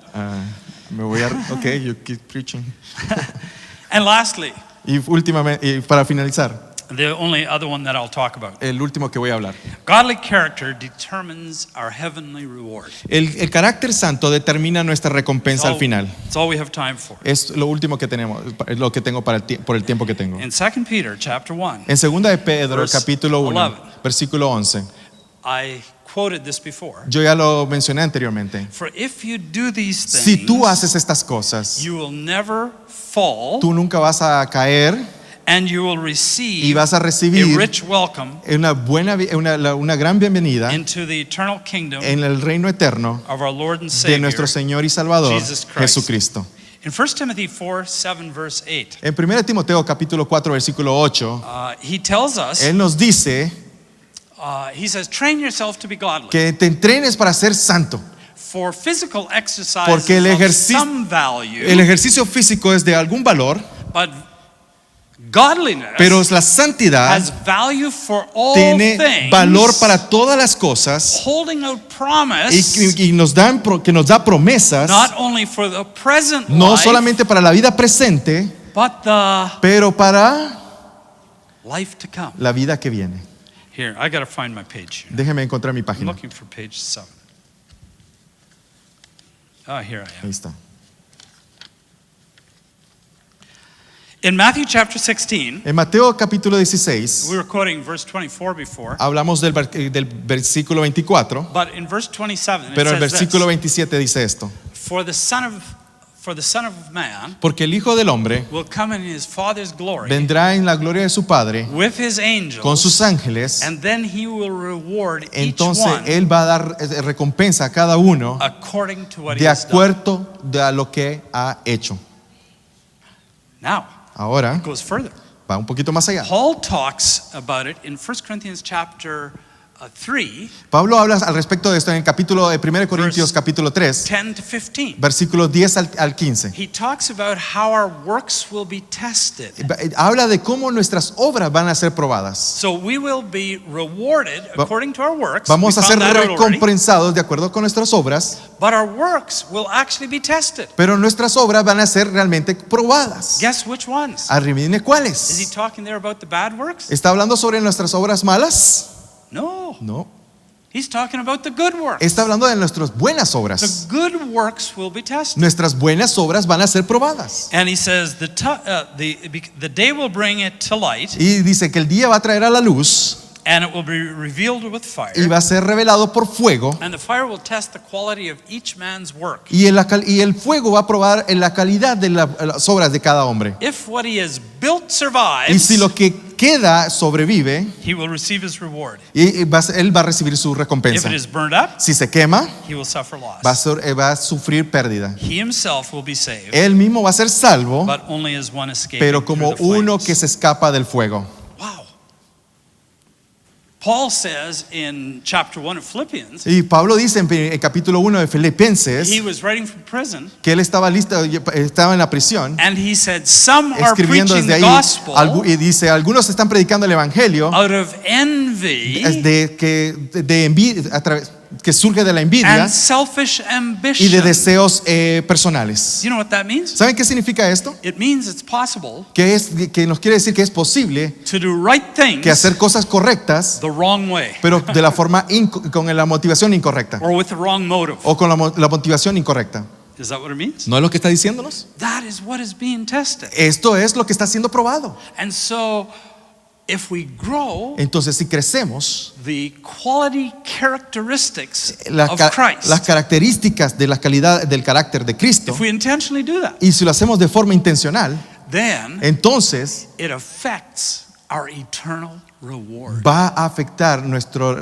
Me voy a... Ok, you keep preaching. And lastly, Y últimamente, y para finalizar, The only other one that I'll talk about. el último que voy a hablar. Godly character determines our heavenly reward. El carácter santo determina nuestra recompensa al final. That's all we have time for. Es lo último que tenemos, es lo que tengo por el tiempo que tengo. In 2 Peter chapter 1, En 2 de Pedro, Verse capítulo 1, 11. versículo 11. I quoted this before. Yo ya lo mencioné anteriormente. For if you do these things, Si tú haces estas cosas, you will never fall, tú nunca vas a caer and you will y receive vas a a recibir rich welcome una gran bienvenida into the eternal kingdom en el reino eterno of our Lord and de Savior, nuestro Señor y Salvador Jesus Christ. Jesucristo. In 1 Timothy 4, 7, verse 8, En 1 Timoteo capítulo 4 versículo 8, he tells us, él nos dice he says, train yourself to be godly. que te entrenes para ser santo, For physical exercise porque el is of ejercicio- some value, el ejercicio físico es de algún valor, but godliness pero la santidad has value for all tiene things, valor para todas las cosas holding out promise, y que nos da promesas, not only for the present no life, solamente para la vida presente, but the pero para life to come. la vida que viene. Here, I got to find my page. Déjeme encontrar mi I'm página. looking for page 7. Here I Ahí am. está. In Matthew chapter 16, En Mateo capítulo 16 we were quoting verse 24 before, hablamos del versículo 24, but in verse 27 pero el it says versículo this, 27 dice esto: for the Son of Man porque el Hijo del Hombre will come in his Father's glory vendrá en la gloria de su Padre with his angels, con sus ángeles, and then he will reward each entonces one Él va a dar recompensa a cada uno according to what he de has done. acuerdo a lo que ha hecho. Now, Ahora it goes further. va un poquito más allá. Paul talks about it in 1 Corinthians chapter 3, Pablo habla al respecto de esto en el capítulo de 1 Corintios capítulo 3, 10 to 15. versículos 10 al 15. He talks about how our works will be tested. Habla de cómo nuestras obras van a ser probadas. So we will be rewarded according to our works. Vamos We a ser found that out already. recompensados de acuerdo con nuestras obras, But our works will actually be tested. pero nuestras obras van a ser realmente probadas. Guess which ones? Adivine Is he cuáles. talking there about the bad works? ¿Está hablando sobre nuestras obras malas? No. No. He's talking about the good works. Está hablando de nuestras buenas obras. The good works will be tested. Nuestras buenas obras van a ser probadas. And he says the day will bring it to light, Y dice que el día va a traer a la luz and it will be revealed with fire. y va a ser revelado por fuego. And the fire will test the quality of each man's work. Y el fuego va a probar en la calidad de las obras de cada hombre. If what he has built Y survives, si lo que queda sobrevive, he will receive his reward. él va a recibir su If recompensa. it is burned up, Si se quema, he will suffer loss. va a sufrir pérdida. He himself will be saved, Él mismo va a ser salvo, but only as one escaping pero through como the uno flames. que se escapa del fuego. Wow. Paul says in chapter 1 of Philippians, Y Pablo dice en el capítulo 1 de Filipenses he was writing from prison, que él estaba en la prisión, and he said, some are escribiendo preaching desde the ahí, gospel y dice, algunos están predicando el evangelio out of envy de envidia, que surge de la envidia and selfish y de ambition. deseos personales. You know what that means? ¿Saben qué significa esto? It means it's possible Que nos quiere decir que es posible to do right things que hacer cosas correctas, the wrong way, pero de la forma con la motivación incorrecta or with the wrong motive. o con la motivación incorrecta. Is that what it means? ¿No es lo que está diciéndonos? That is what is being tested. Esto es lo que está siendo probado. And so, if we grow, Entonces, si crecemos, the quality characteristics las of Christ, características de la calidad del carácter de Cristo, if we intentionally do that, y si lo hacemos de forma intencional, then entonces it affects our eternal reward. va a afectar nuestra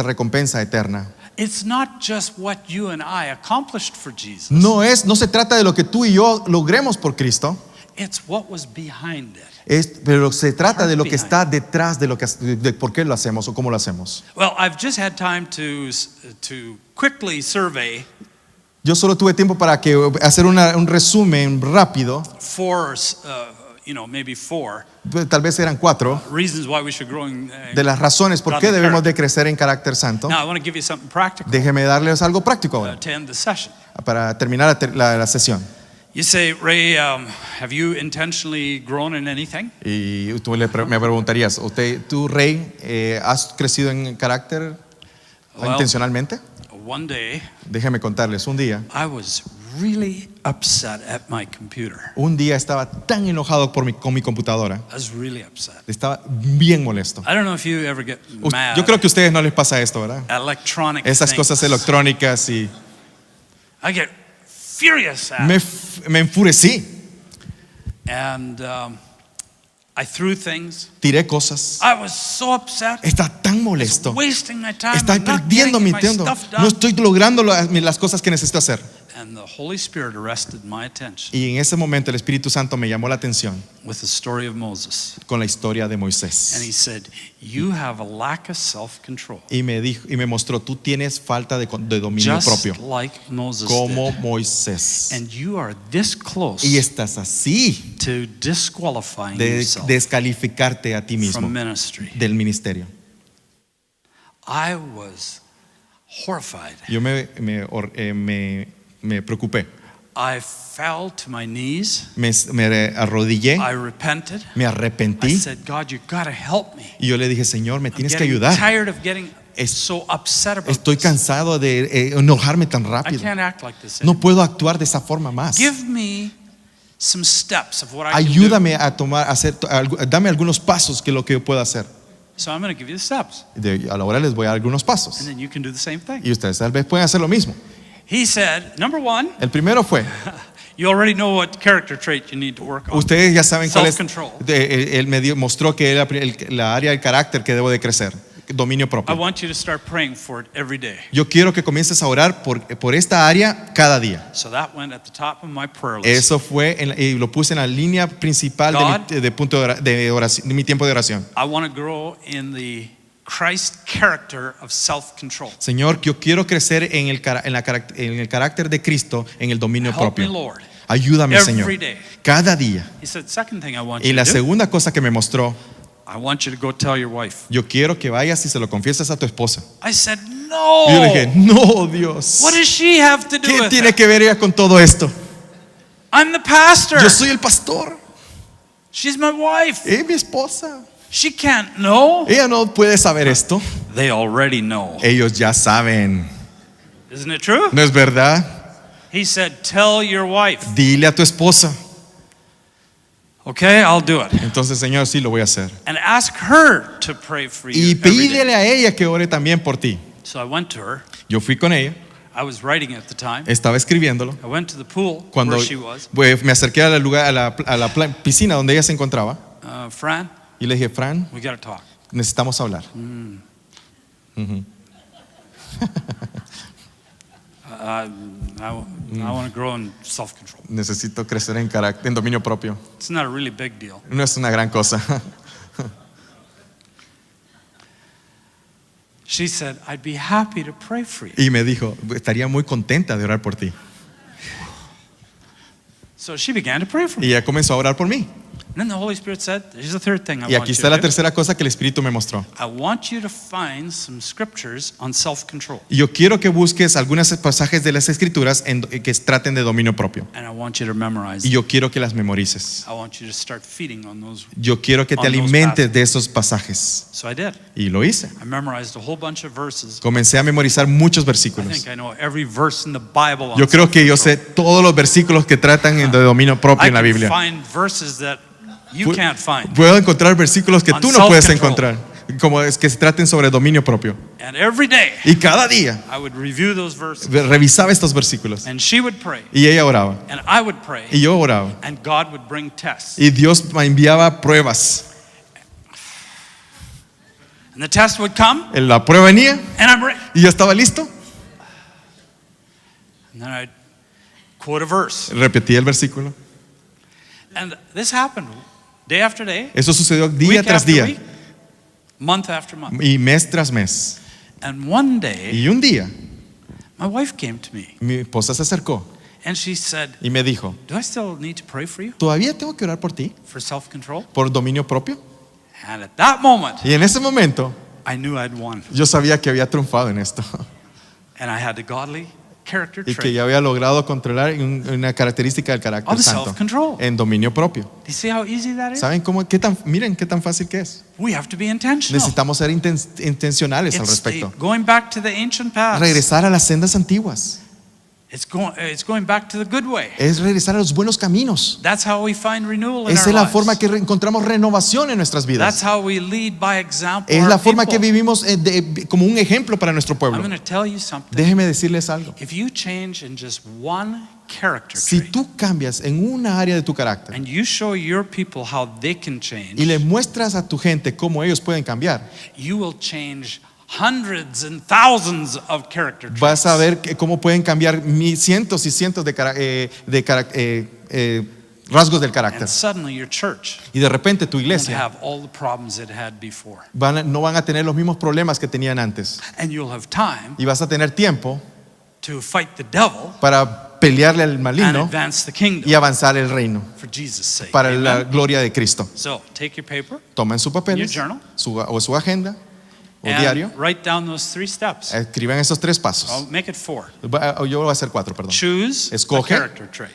recompensa eterna. It's not just what you and I accomplished for Jesus. No se trata de lo que tú y yo logremos por Cristo, It's what was behind it. pero se trata de lo que está detrás de por qué lo hacemos o cómo lo hacemos. Well, I've just had time to quickly survey Yo solo tuve tiempo para hacer un resumen rápido, maybe four tal vez eran 4, reasons why we should grow in de las razones por qué debemos de crecer en carácter santo. Now, I want to give you something practical Déjeme darles algo práctico ahora, to end the session. para terminar la sesión. You say, Ray, have you intentionally grown in anything? Y tú me preguntarías, ¿tú, Rey, has crecido en carácter Well, intencionalmente? One day, Déjame contarles, un día really upset at my computer. estaba tan enojado con mi computadora. I was really upset. Estaba bien molesto. I don't know if you ever get mad Yo creo que a ustedes no les pasa esto, ¿verdad? at electronic Esas things. cosas electrónicas y I get furious at me enfurecí. And I threw things. Tiré cosas. I was so upset. Estaba tan molesto. Wasting my time. Estoy and not perdiendo getting mi my tiempo. stuff done. No estoy logrando las cosas que necesito hacer. And the Holy Spirit arrested my attention Y en ese momento el Espíritu Santo me llamó la atención with the story of Moses. con la historia de And he Moisés. said, you have a lack of self-control. Y me mostró, tú tienes falta de dominio Just propio, like Moses como did. Moisés. And you are this close Y estás así to disqualifying de yourself descalificarte a ti mismo from ministry. del ministerio. I was horrified. Yo me preocupé, I fell to my knees. me arrodillé, I repented. me I arrepentí said, God, you got to help me. y yo le dije, Señor, me I'm tienes que getting ayudar. tired of getting Es- so upset about Estoy this. cansado de enojarme tan I rápido. can't act like this No anymore. puedo actuar de esa forma más. Give me some steps of what I can do. Ayúdame a dame algunos pasos que lo que yo puedo hacer. So I'm going to give you the steps. A la hora les voy a dar algunos pasos. And then you can do the same thing. Y ustedes tal vez pueden hacer lo mismo. He said, number one, El primero fue, you already know what character trait you need to work on. ustedes ya saben cuál es. Self-control. Él me mostró que era la área del carácter que debo de crecer. Dominio I propio. want you to start praying for it every day. Yo quiero que comiences a orar por esta área cada día. So that went at the top of my prayer list. Eso fue, y lo puse en la línea principal de mi tiempo de oración. I want to grow in the Christ character of self-control. Señor, yo quiero crecer en el carácter de Cristo, en el dominio Help me, propio. Lord. Ayúdame, Every Señor. day. Cada día. He said, second thing I want Y you la to do, segunda cosa que me mostró, I want you to go tell your wife. yo quiero que vayas y se lo confieses a tu esposa. I said, no. Y yo le dije, no, Dios. What does she have to do ¿Qué with tiene it? que ver ella con todo esto? I'm the pastor. Yo soy el pastor. She's my wife. Es mi esposa. She can't know. Ella no puede saber esto. They already know. Ellos ya saben. Isn't it true? ¿No es verdad? He said, tell your wife. Dile a tu esposa. Okay, I'll do it. Entonces, Señor, sí lo voy a hacer. And ask her to pray for you Y every day. pídele a ella que ore también por ti. So I went to her. Yo fui con ella, I was writing at the time. estaba escribiéndolo. I went to the pool Cuando where she was. me acerqué al lugar, a la piscina donde ella se encontraba Fran, y le dije, Fran, we got to talk. necesitamos hablar. Ujú. I want to grow in self-control. Necesito crecer en dominio propio. It's not a really big deal. No es una gran cosa. She said, I'd be happy to pray for you. Y me dijo, estaría muy contenta de orar por ti. So she began to pray for me. Y ella comenzó a orar por mí. And then the Holy Spirit said, here's the third thing I Y want aquí you está to la do. tercera cosa que el Espíritu me mostró. I want you to find some scriptures on self-control. Y yo quiero que busques algunos pasajes de las Escrituras que traten de dominio propio. And I want you to memorize Y them. yo quiero que las memorices. I want you to start feeding on those. Yo quiero que te On those alimentes de esos pasajes. So I did. Y lo hice. I memorized a whole bunch of verses. Comencé a memorizar muchos I versículos. think I know every verse in the Bible on Yo creo que yo sé self-control. todos los versículos que tratan de dominio propio I en la can Biblia. find verses that you Pu- can't find. Puedo encontrar versículos que On tú no puedes self-control. encontrar, como es que se traten sobre dominio propio. And every day Y cada día I would review those verses. revisaba estos versículos. And she would pray. Y ella oraba. And I would pray. Y yo oraba. And God would bring tests. Y Dios me enviaba pruebas. And the test would come. La prueba venía And I'm ready. y yo estaba listo. And then I'd quote a verse. Repetí el versículo. And this happened day after day. Eso sucedió día Week tras after día week, month after month. y mes tras mes. And one day, Y un día my wife came to me mi esposa se acercó and she said, y me dijo, do I still need to pray for you ¿todavía tengo que orar por ti? for self-control? ¿Por dominio propio? And at that moment, Y en ese momento I knew I'd won. yo sabía que había triunfado en esto. And I had the godly character y que trait ya había logrado controlar una característica del carácter of santo self-control. en dominio propio. Do you see how easy that is? ¿Saben miren qué tan fácil que es? We have to be intentional. Necesitamos ser intencionales al It's respecto. going back to the ancient past. Regresar a las sendas antiguas. It's going back to the good way. Es regresar a los buenos caminos. That's how we find renewal in Esa our es la lives. forma que encontramos renovación en nuestras That's vidas. how we lead by example. Es our la forma que people. vivimos como un ejemplo para nuestro I'm pueblo. going to tell you something. Déjeme decirles algo. If you change in just one character Si trait, tú cambias en una área de tu carácter and you show your people how they can change, y le muestras a tu gente cómo ellos pueden cambiar, you will change hundreds and thousands of character traits. vas a ver cómo pueden cambiar cientos y cientos de rasgos del carácter. And suddenly your church Y de repente tu won't iglesia have all the problems it had before. no van a tener los mismos problemas que tenían antes. And you'll have time Y vas a tener tiempo to fight the devil para pelearle al and maligno advance the kingdom y avanzar el reino for Jesus' sake. para Amen? la gloria de Cristo. So take your paper Tomen sus papeles Your journal. su agenda o diario. and write down those 3 steps. Escriban esos 3 I'll pasos. make it 4. Yo voy a hacer 4, perdón. Choose a Escoge character trait.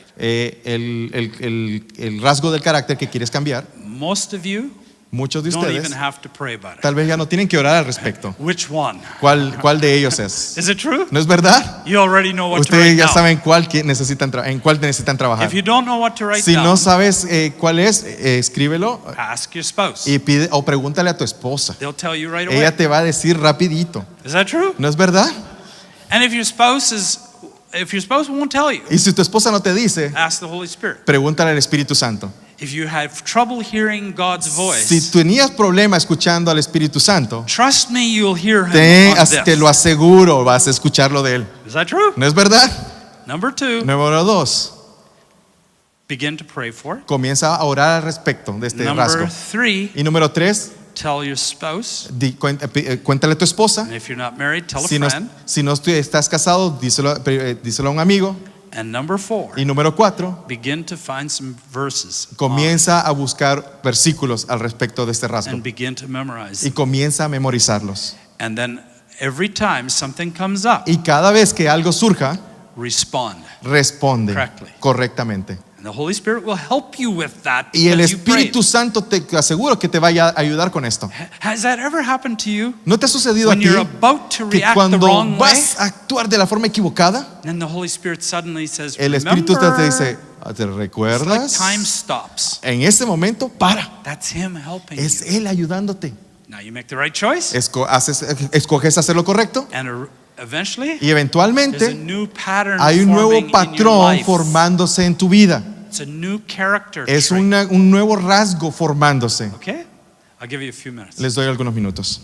el rasgo del carácter que quieres cambiar. Most of you Muchos de don't even ustedes have to pray about it. tal vez ya no tienen que orar al respecto. Which one? ¿Cuál de ellos es? Is it true? ¿No es verdad? You already know what to Ustedes write ya down. saben en cuál necesitan trabajar. If you don't know what to write Si down, no sabes cuál es, escríbelo ask your spouse. y pregúntale a tu esposa. They'll tell you right away. Ella te va a decir rapidito. Is that true? ¿No es verdad? And if your spouse won't tell you, Y si tu esposa no te dice, ask the Holy Spirit. pregúntale al Espíritu Santo. If you have trouble hearing God's Si voice, tenías problema escuchando al Espíritu Santo, trust me, you'll hear him on te lo this. aseguro, vas a escucharlo de él. Is that true? ¿No es verdad? Number 2, Número 2, begin to pray for it. comienza a orar al respecto de este Number rasgo. 3, Y número 3, tell your spouse. cuéntale a tu esposa. And if you're not married, tell a Si no, friend. estás casado, díselo a un amigo. And number 4, Y número 4, begin to find some verses comienza a buscar versículos al respecto de este rasgo. and begin to memorize. Y comienza a memorizarlos. And then every time something comes up, Y cada vez que algo surja, respond. responde Correctly. correctamente. And the Holy Spirit will help you with that Y el because you prayed. Espíritu Santo te aseguro que te vaya a ayudar con esto. Has that ever happened to you? ¿No te ha sucedido a When ti you're about to que react the cuando wrong way, vas a actuar de la forma equivocada, then the Holy Spirit suddenly says, el Espíritu te remember, dice, ¿te it's like recuerdas? time stops. En ese momento, para. That's Him helping Es you. Él ayudándote. Now you make the right choice, Escoges hacer lo correcto and eventually y there's a eventualmente new pattern hay un nuevo forming in your patrón life. formándose en tu vida. It's a new character Es trait. un nuevo rasgo formándose. Okay? I'll give you a few minutes. Les doy algunos minutos.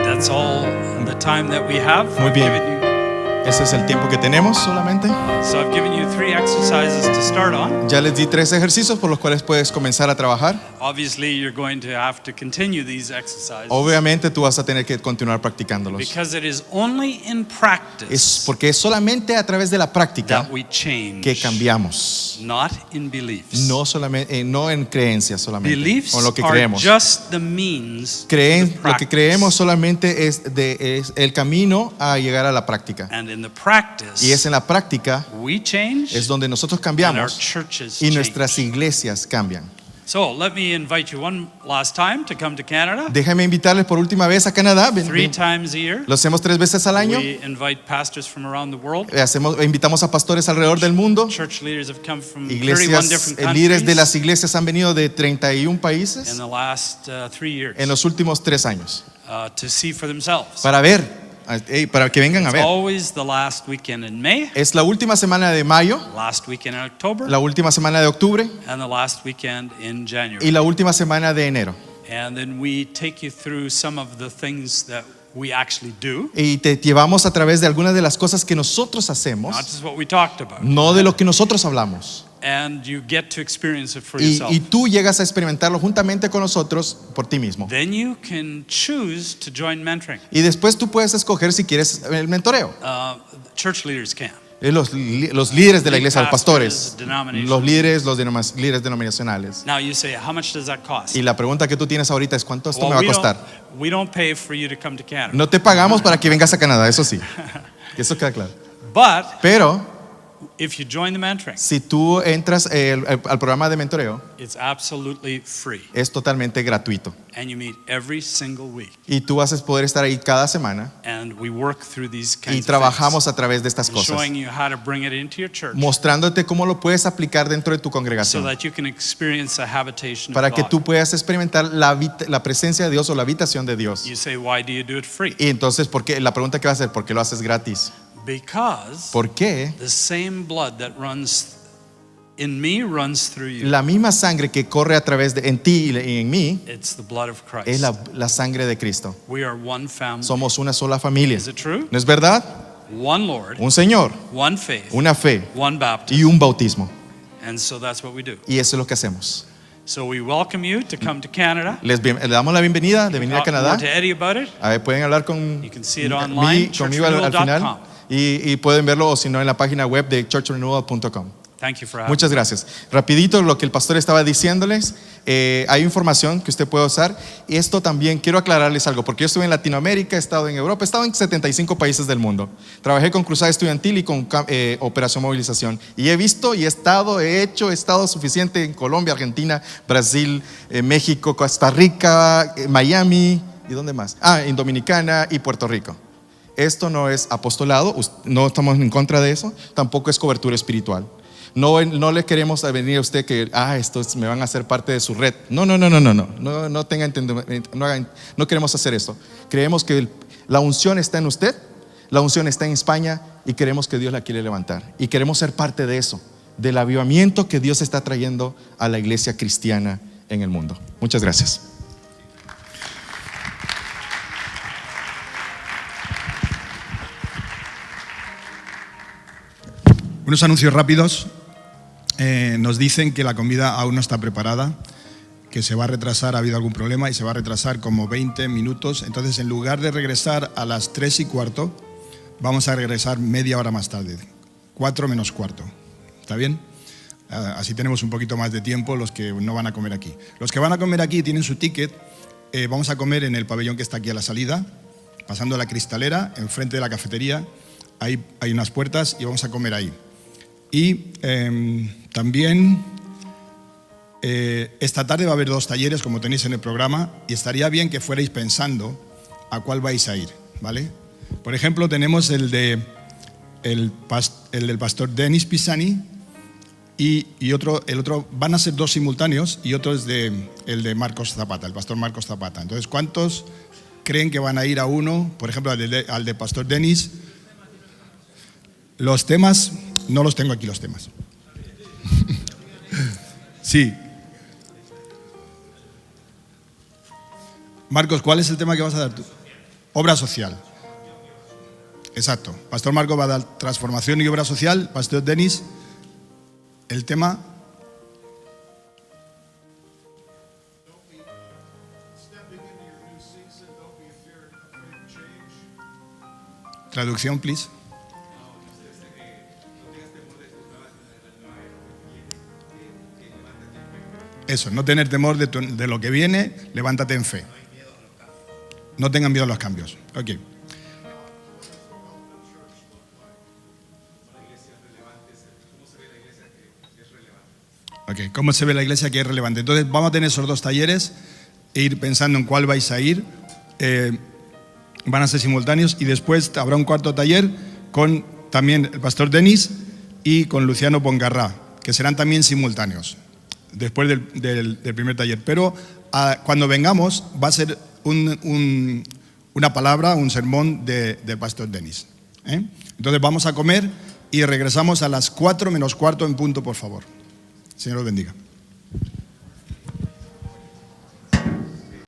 That's all the time that we have. Muy bien. I've given Ese es el tiempo que tenemos solamente. So I've given you 3 exercises to start on. Ya les di 3 ejercicios por los cuales puedes comenzar a trabajar. Obviously, you're going to have to continue these exercises. Obviamente tú vas a tener que continuar practicándolos. Because it is only in practice Es porque es solamente a través de la práctica that we change, que cambiamos. not in beliefs. No solamente, no en creencias solamente, Beliefs o en lo que are creemos. just the means to Lo the que practice. creemos solamente es el camino a llegar a la práctica. And in the practice, Y es en la práctica we change es donde nosotros and our cambiamos churches y change. nuestras iglesias cambian. So let me invite you one last time to come to Canada. Déjenme invitarles por última vez a Canadá. 3 times a year. Lo hacemos 3 veces al año. We invite pastors from around the world. Invitamos a pastores alrededor del mundo. Church leaders have come from 31 Iglesias, different líderes de las countries iglesias han venido de 31 in países the last 3 years en los últimos 3 años to see for themselves. para ver, para que vengan a It's ver. always the last weekend in May, Es la última semana de mayo, last weekend in October, la última semana de octubre and the last weekend in January. y la última semana de enero. And then we take you through some of the things that we actually do, Y te llevamos a través de algunas de las cosas que nosotros hacemos, not just what we talked about. no de lo que nosotros hablamos. And you get to experience it for Y yourself. tú llegas a experimentarlo juntamente con nosotros por ti mismo. Then you can choose to join mentoring. Y después tú puedes escoger si quieres el mentoreo. Church leaders can. Los líderes de la iglesia, los pastores, Denominations. los líderes denominacionales. Now you say, how much does that cost? Y la pregunta que tú tienes ahorita es ¿cuánto esto Well, me va a we costar? we don't pay for you to come to Canada. No te pagamos para que vengas a Canadá, eso sí. Eso queda claro. But Pero if you join the mentoring, si tú entras al programa de mentoreo, it's absolutely free. es totalmente gratuito. And you meet every single week. Y tú vas a poder estar ahí cada semana And we work through these y kinds of trabajamos things. a través de estas And cosas, showing you how to bring it into your church mostrándote cómo lo puedes aplicar dentro de tu so congregación, that you can experience a habitation para of que God. tú puedas experimentar la presencia de Dios o la habitación de Dios. You say, why do you do it free? Y entonces, la pregunta que va a hacer, ¿por qué lo haces gratis? Because ¿Por qué? the same blood that runs in me runs through you. La misma sangre que corre a través de en ti y en mí It's the blood of Christ. es la sangre de Cristo. We are one family. Somos una sola familia. Is it true? ¿No es verdad? One Lord, Un Señor, one faith, una fe one baptism. y un bautismo. And so that's what we do. Y eso es lo que hacemos. So we welcome you to come to Canada. Le damos la bienvenida de venir a Talk more Canadá. to Eddie about it. A ver, pueden hablar con You can see it online, conmigo al final churchrenewal.com. y pueden verlo o si no en la página web de churchrenewal.com. Thank you for having Muchas gracias. Rapidito lo que el pastor estaba diciéndoles, hay información que usted puede usar y esto también quiero aclararles algo porque yo estuve en Latinoamérica, he estado en Europa, he estado en 75 países del mundo. Trabajé con Cruzada Estudiantil y con Operación Movilización y he visto y he estado suficiente en Colombia, Argentina, Brasil, México, Costa Rica, Miami y ¿dónde más? En Dominicana y Puerto Rico. Esto no es apostolado, no estamos en contra de eso, tampoco es cobertura espiritual. No le queremos venir a usted que estos me van a hacer parte de su red. No tenga entendimiento, no queremos hacer eso. Creemos que la unción está en usted, la unción está en España y queremos que Dios la quiere levantar. Y queremos ser parte de eso, del avivamiento que Dios está trayendo a la iglesia cristiana en el mundo. Muchas gracias. Unos anuncios rápidos. Nos dicen que la comida aún no está preparada, que se va a retrasar, ha habido algún problema y se va a retrasar como 20 minutos. Entonces, en lugar de regresar a las 3:15, vamos a regresar media hora más tarde, 4 menos cuarto. ¿Está bien? Así tenemos un poquito más de tiempo los que no van a comer aquí. Los que van a comer aquí tienen su ticket. Vamos a comer en el pabellón que está aquí a la salida, pasando la cristalera, enfrente de la cafetería. Ahí hay unas puertas y vamos a comer ahí. Y también esta tarde va a haber 2 talleres, como tenéis en el programa, y estaría bien que fuerais pensando a cuál vais a ir, ¿vale? Por ejemplo, tenemos el del pastor Denis Pisani y el otro, van a ser 2 simultáneos y otro es el de Marcos Zapata, el pastor Marcos Zapata. Entonces, ¿cuántos creen que van a ir a uno? Por ejemplo, al de pastor Denis. Los temas, no los tengo aquí los temas. Sí. Marcos, ¿cuál es el tema que vas a dar tú? obra social. Exacto. Pastor Marco va a dar transformación y obra social. Pastor Denis, el tema. Traducción, please. Eso, no tener temor de lo que viene, levántate en fe. No tengan miedo a los cambios. Ok. Ok, ¿cómo se ve la iglesia que es relevante? Entonces vamos a tener esos dos talleres e ir pensando en cuál vais a ir. Van a ser simultáneos y después habrá un cuarto taller con también el pastor Denis y con Luciano Pongarrá, que serán también simultáneos después del primer taller. Pero cuando vengamos va a ser una palabra, un sermón del pastor Denis. Entonces vamos a comer y regresamos a las 4 menos cuarto en punto, por favor. Señor os bendiga.